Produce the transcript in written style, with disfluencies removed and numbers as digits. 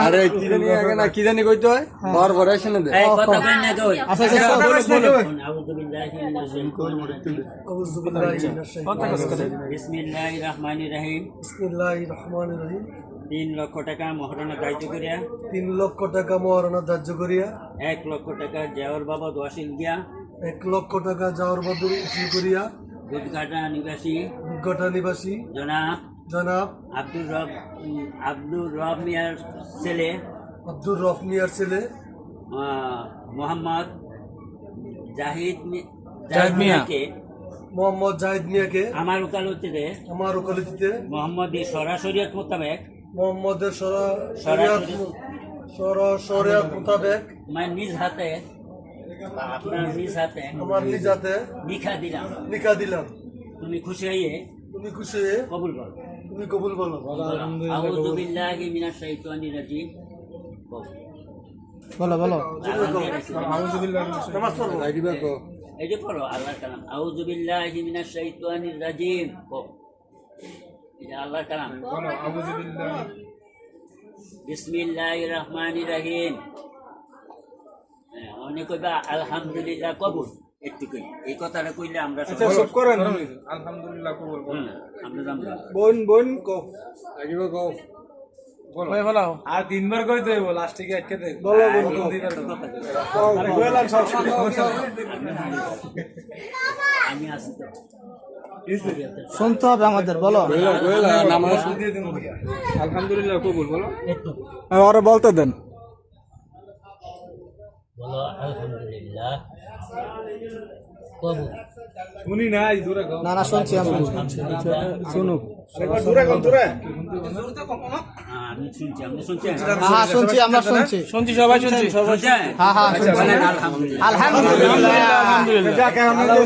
আরে কি জানি আগে না কি জানি কইতে হয় বর বড় শুনে দে এই কথা কই না কই আচ্ছা আচ্ছা বলো আউযু বিল্লাহি মিনাশ শাইতানির রাজিম আউযু বিল্লাহি মিনাশ শাইতানির রাজিম বিসমিল্লাহির রহমানির রহিম বিসমিল্লাহির রহমানির রহিম 3 লক্ষ টাকা মহারণা ধার্য করিয়া 3 লক্ষ টাকা মহারণা ধার্য করিয়া 1 লক্ষ টাকা যাওয়ার বাবদ ওয়াসিল গিয়া 1 লক্ষ টাকা যাওয়ার বদল উসুল করিয়া দুধঘাটা নিবাসী দুর্ঘটনা নিবাসী জনাব জনাব আব্দুর রব মিয়ার ছেলে আব্দুর রফ মিয়ার ছেলে মোহাম্মদ জাহিদ মিয়াকে মোহাম্মদ জাহিদ মিয়াকে আমার ওকালতিতে মোহাম্মদের শরিয়ত মোতাবেক মোহাম্মদের শরিয়ত মোতাবেক মানে নিজ হাতে আপনার নিজ হাতে আমার নিজ হাতে লিখা দিলাম তুমি খুশি হয়ে কবুল করো তুমি কবুল বলো আউযু বিল্লাহি মিনাশ শাইতানির রাজিম বলো নামাজ পড়বো আইডিবা কো এই যে পড়ো আল্লাহর কালাম আউযু বিল্লাহি মিনাশ শাইতানির রাজিম এটা আল্লাহর কালাম আউযু বিল্লাহি বিসমিল্লাহির রহমানির রহিম অনেক কইবা আলহামদুলিল্লাহ কবুল একটু কই এই কথাটা কইলে আমরা সব করেন আলহামদুলিল্লাহ কবুল আমরা জানবো বোন কো আইডিবা কো বলো আর তিনবার কইতে হইব লাস্টে কি আটকে দে বলো আরে কইলাম সব আমি আসি তো শুনতে হবে আমাদের বলো নামাজ আলহামদুলিল্লাহ কবুল বলো আরে বলতে দেন বলো আলহামদুলিল্লাহ কবুল শুনি নাই দূরে গাও না শুনছি আমরা শুনো একবার দূরে আমি শুনছি আমরা শুনছি হ্যাঁ শুনছি আমরা শুনছি সবাই শুনছি শুনছেন হ্যাঁ হ্যাঁ বলেন আলহামদুলিল্লাহ আলহামদুলিল্লাহ